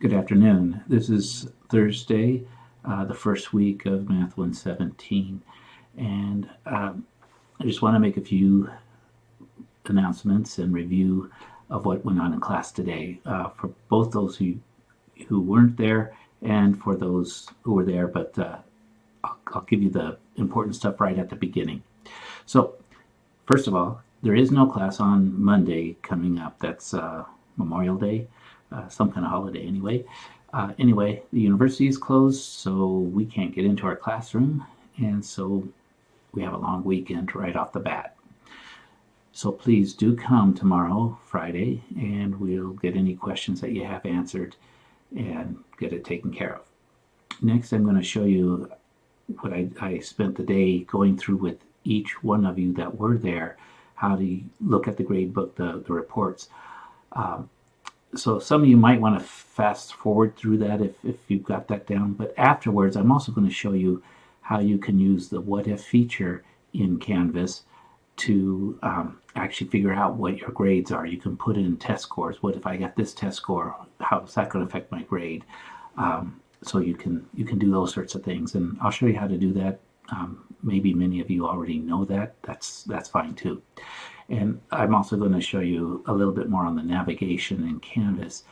Good afternoon. This is Thursday, the first week of Math 117, and I just want to make a few announcements and review of what went on in class today for both those who weren't there and for those who were there, but I'll give you the important stuff right at the beginning. So, first of all, there is no class on Monday coming up. That's Memorial Day. Some kind of holiday anyway. Anyway, the university is closed, so we can't get into our classroom, and so we have a long weekend right off the bat. So please do come tomorrow, Friday, and we'll get any questions that you have answered and get it taken care of. Next, I'm going to show you what I spent the day going through with each one of you that were there, how to look at the grade book, the reports. So some of you might want to fast forward through that if you've got that down. But afterwards, I'm also going to show you how you can use the what if feature in Canvas to actually figure out what your grades are. You can put in test scores. What if I got this test score? How is that going to affect my grade? So you can do those sorts of things. And I'll show you how to do that. Maybe many of you already know that. That's fine too. And I'm also going to show you a little bit more on the navigation in Canvas.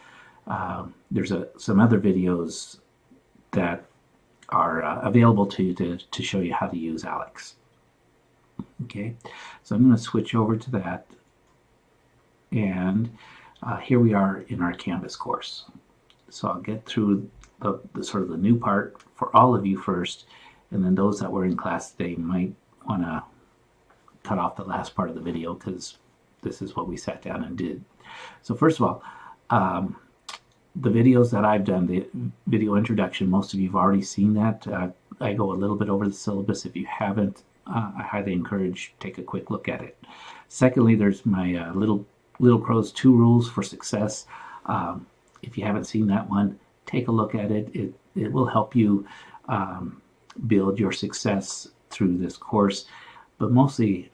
There's some other videos that are available to you to show you how to use Alex. Okay, so I'm going to switch over to that. And here we are in our Canvas course. So I'll get through the sort of the new part for all of you first, and then those that were in class today might want to cut off the last part of the video because this is what we sat down and did. So first of all, the videos that I've done, the video introduction, most of you have already seen that. I go a little bit over the syllabus. If you haven't, I highly encourage take a quick look at it. Secondly, there's my Little Crow's 2 Rules for Success. If you haven't seen that one, take a look at it. It will help you build your success through this course. But mostly,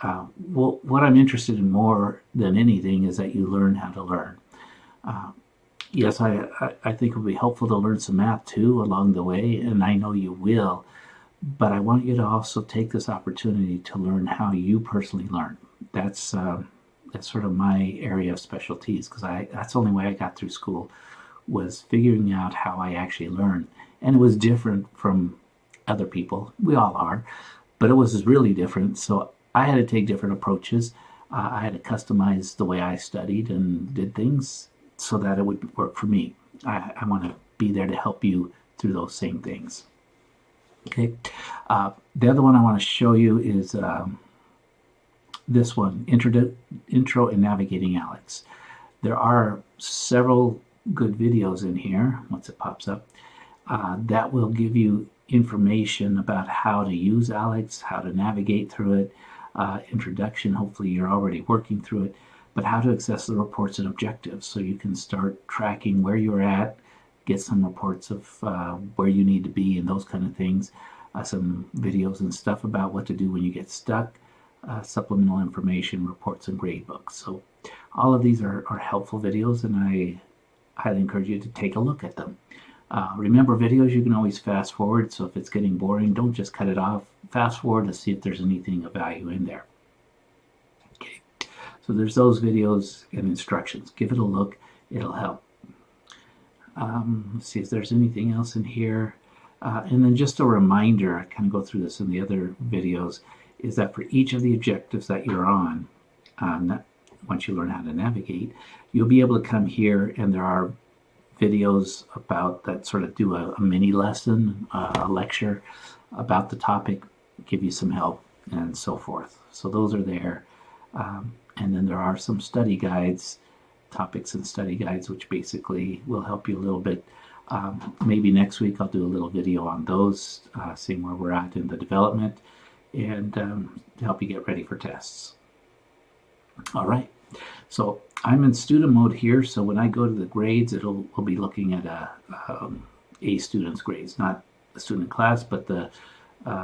what I'm interested in more than anything is that you learn how to learn. Yes, I think it will be helpful to learn some math too along the way, and I know you will. But I want you to also take this opportunity to learn how you personally learn. That's sort of my area of specialties, because that's the only way I got through school, was figuring out how I actually learn. And it was different from other people. We all are. But it was really different, so I had to take different approaches. I had to customize the way I studied and did things so that it would work for me. I want to be there to help you through those same things. Okay. The other one I want to show you is this one, Intro in Navigating Alex. There are several good videos in here, once it pops up, that will give you information about how to use Alex, how to navigate through it, introduction, hopefully you're already working through it, but how to access the reports and objectives so you can start tracking where you're at, get some reports of where you need to be and those kind of things, some videos and stuff about what to do when you get stuck, supplemental information, reports, and grade books. So all of these are helpful videos, and I highly encourage you to take a look at them. Remember, videos you can always fast forward, so if it's getting boring, don't just cut it off. Fast forward to see if there's anything of value in there. Okay, so there's those videos and instructions. Give it a look, it'll help. Let's see if there's anything else in here. And then just a reminder, I kind of go through this in the other videos, is that for each of the objectives that you're on, once you learn how to navigate, you'll be able to come here, and there are videos about that sort of do a mini lesson, a lecture about the topic, give you some help, and so forth. So those are there. And then there are some study guides, topics and study guides, which basically will help you a little bit. Maybe next week I'll do a little video on those, seeing where we're at in the development, and to help you get ready for tests. All right. So I'm in student mode here, so when I go to the grades, we'll be looking at a student's grades, not the student class, but the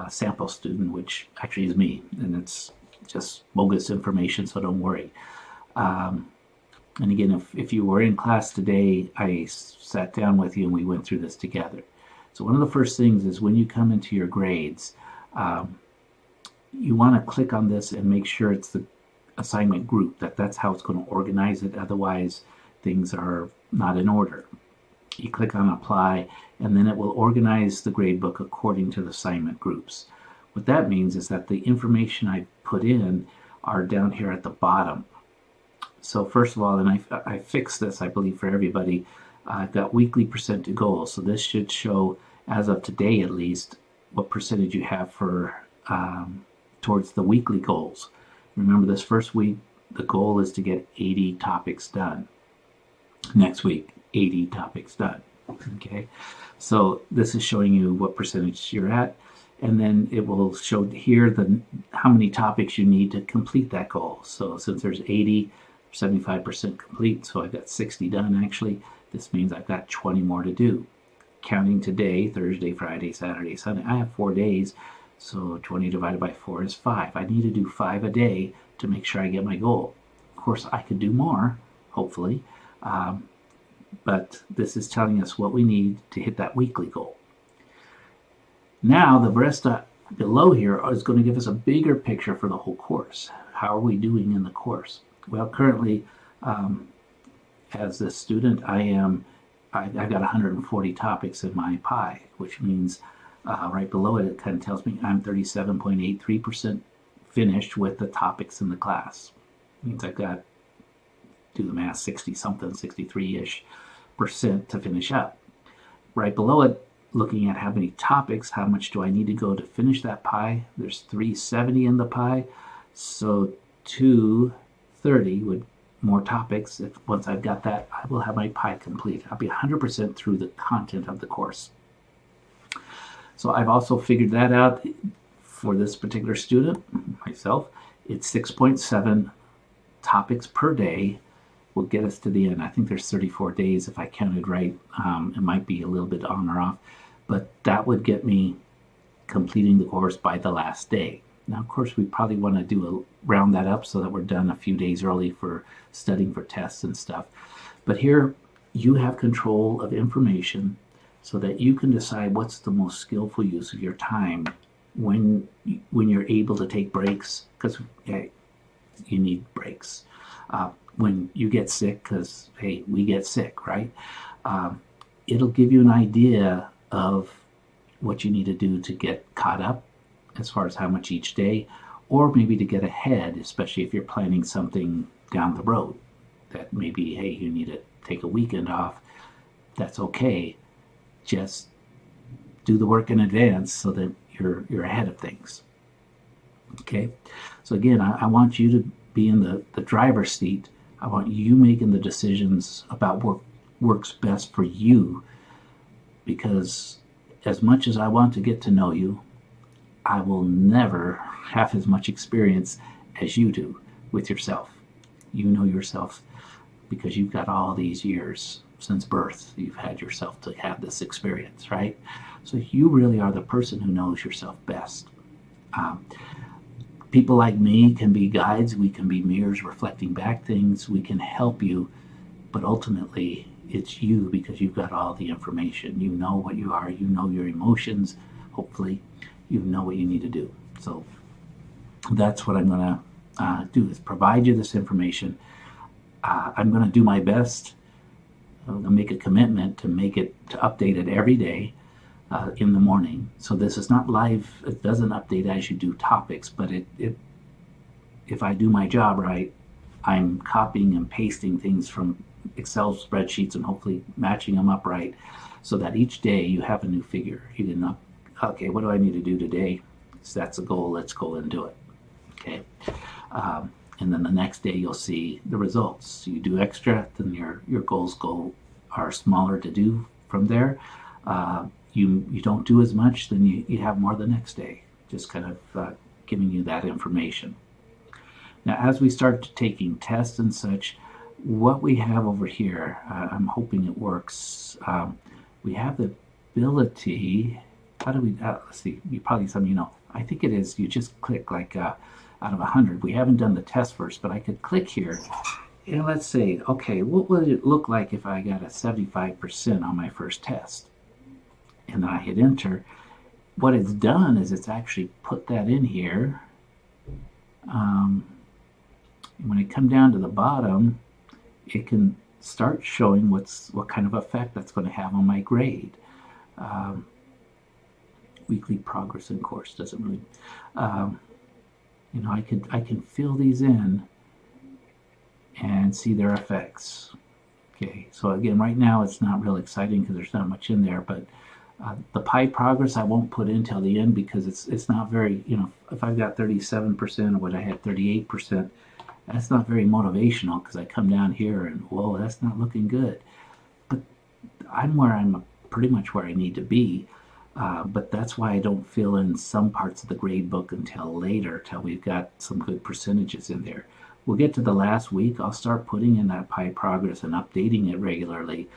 sample student, which actually is me, and it's just bogus information, so don't worry. And again, if you were in class today, I sat down with you and we went through this together. So one of the first things is when you come into your grades, you want to click on this and make sure it's the assignment group, that's how it's going to organize it. Otherwise, things are not in order. You click on apply, and then it will organize the gradebook according to the assignment groups. What that means is that the information I put in are down here at the bottom. So first of all, and I fixed this, I believe, for everybody. I've got weekly percent to goal. So this should show, as of today at least, what percentage you have for towards the weekly goals. Remember, this first week, the goal is to get 80 topics done. Next week, 80 topics done. Okay, so this is showing you what percentage you're at, and then it will show here how many topics you need to complete that goal. So since there's 80, 75% complete, so I've got 60 done actually. This means I've got 20 more to do. Counting today, Thursday, Friday, Saturday, Sunday, I have 4 days, so 20 divided by 4 is 5. I need to do 5 a day to make sure I get my goal. Of course, I could do more, hopefully, but this is telling us what we need to hit that weekly goal. Now, the rest below here is going to give us a bigger picture for the whole course. How are we doing in the course? Well, currently, as a student, I've got 140 topics in my pie, which means right below it, it kind of tells me I'm 37.83% finished with the topics in the class. It means I've got, do the math, 60-something, 63-ish percent to finish up. Right below it, looking at how many topics, how much do I need to go to finish that pie? There's 370 in the pie, so 230 would more topics. Once I've got that, I will have my pie complete. I'll be 100% through the content of the course. So I've also figured that out for this particular student, myself. It's 6.7 topics per day will get us to the end. I think there's 34 days if I counted right. It might be a little bit on or off, but that would get me completing the course by the last day. Now, of course, we probably want to round that up so that we're done a few days early for studying for tests and stuff. But here, you have control of information so that you can decide what's the most skillful use of your time when you're able to take breaks, because hey, you need breaks. When you get sick, because hey, we get sick, right? It'll give you an idea of what you need to do to get caught up as far as how much each day, or maybe to get ahead, especially if you're planning something down the road that maybe, hey, you need to take a weekend off. That's okay. Just do the work in advance so that you're ahead of things. Okay, so again, I want you to be in the driver's seat. I want you making the decisions about what works best for you, because as much as I want to get to know you, I will never have as much experience as you do with yourself. You know yourself because you've got all these years since birth. You've had yourself to have this experience, right? So you really are the person who knows yourself best. People like me can be guides. We can be mirrors reflecting back things. We can help you, but ultimately it's you, because you've got all the information. You know what you are. You know your emotions. Hopefully, you know what you need to do. So that's what I'm going to do, is provide you this information. I'm going to do my best. I'm going to make a commitment to update it every day in the morning. So this is not live. It doesn't update as you do topics, but if I do my job right, I'm copying and pasting things from Excel spreadsheets and hopefully matching them up right, so that each day you have a new figure. You didn't okay, what do I need to do today? So that's a goal. Let's go and do it. Okay. And then the next day you'll see the results. You do extra, then your goals are smaller to do from there. You don't do as much, then you have more the next day. Just kind of giving you that information. Now, as we start taking tests and such, what we have over here, I'm hoping it works. We have the ability. How do we? Let's see. Some of you know. I think it is. You just click like out of 100. We haven't done the test first, but I could click here, And let's say, okay, what would it look like if I got a 75% on my first test? And then I hit enter. What it's done is it's actually put that in here. When I come down to the bottom, it can start showing what kind of effect that's going to have on my grade. Weekly progress in course doesn't really, I can fill these in and see their effects. Okay, so again, right now it's not real exciting because there's not much in there, but the pie progress I won't put in till the end because it's not very, if I've got 37% or what I had 38%, that's not very motivational because I come down here and, whoa, that's not looking good. But I'm pretty much where I need to be. But that's why I don't fill in some parts of the grade book until later, till we've got some good percentages in there. We'll get to the last week. I'll start putting in that pie progress and updating it regularly.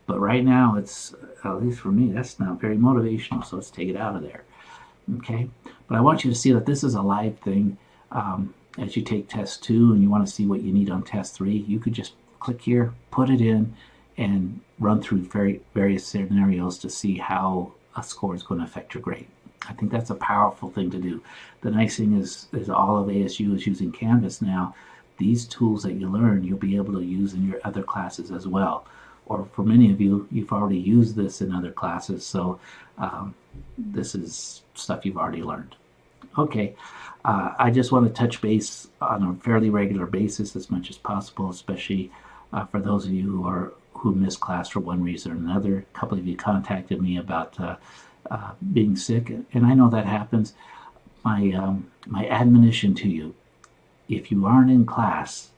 But right now, it's, at least for me, that's not very motivational, so let's take it out of there. Okay? But I want you to see that this is a live thing. As you take test 2 and you want to see what you need on test 3, you could just click here, put it in, and run through various scenarios to see how a score is going to affect your grade. I think that's a powerful thing to do. The nice thing is all of ASU is using Canvas now. These tools that you learn, you'll be able to use in your other classes as well. Or for many of you, you've already used this in other classes, so this is stuff you've already learned. Okay, I just want to touch base on a fairly regular basis as much as possible, especially for those of you who missed class for one reason or another. A couple of you contacted me about being sick, and I know that happens. My admonition to you, if you aren't in class,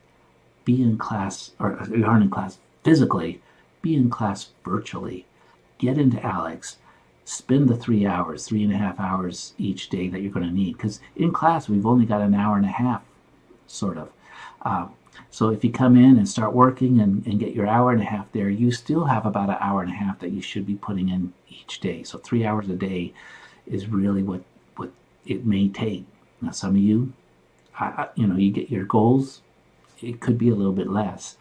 be in class, or if you aren't in class physically, be in class virtually. Get into Alex. Spend the 3.5 hours each day that you're going to need. Because in class, we've only got an hour and a half, sort of. So if you come in and start working and get your hour and a half there, you still have about an hour and a half that you should be putting in each day. So 3 hours a day is really what it may take. Now, some of you, you get your goals. It could be a little bit less,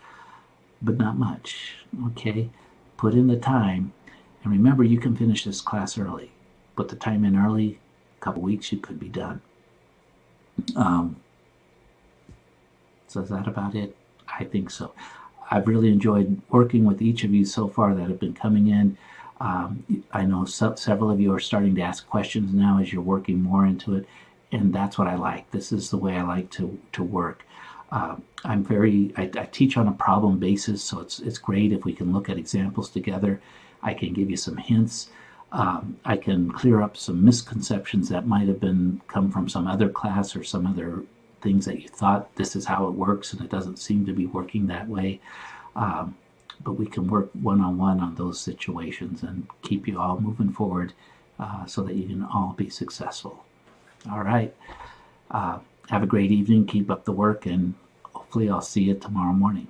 but not much. Okay, put in the time, and remember, you can finish this class early. Put the time in early. A couple weeks, you could be done. So is that about it? I think so. I've really enjoyed working with each of you so far that have been coming in. I know several of you are starting to ask questions now as you're working more into it, and that's what I like. This is the way I like to work. I teach on a problem basis, so it's great if we can look at examples together. I can give you some hints. I can clear up some misconceptions that might have come from some other class or some other things that you thought this is how it works and it doesn't seem to be working that way. But we can work one-on-one on those situations and keep you all moving forward so that you can all be successful. All right. Have a great evening. Keep up the work, and hopefully I'll see you tomorrow morning.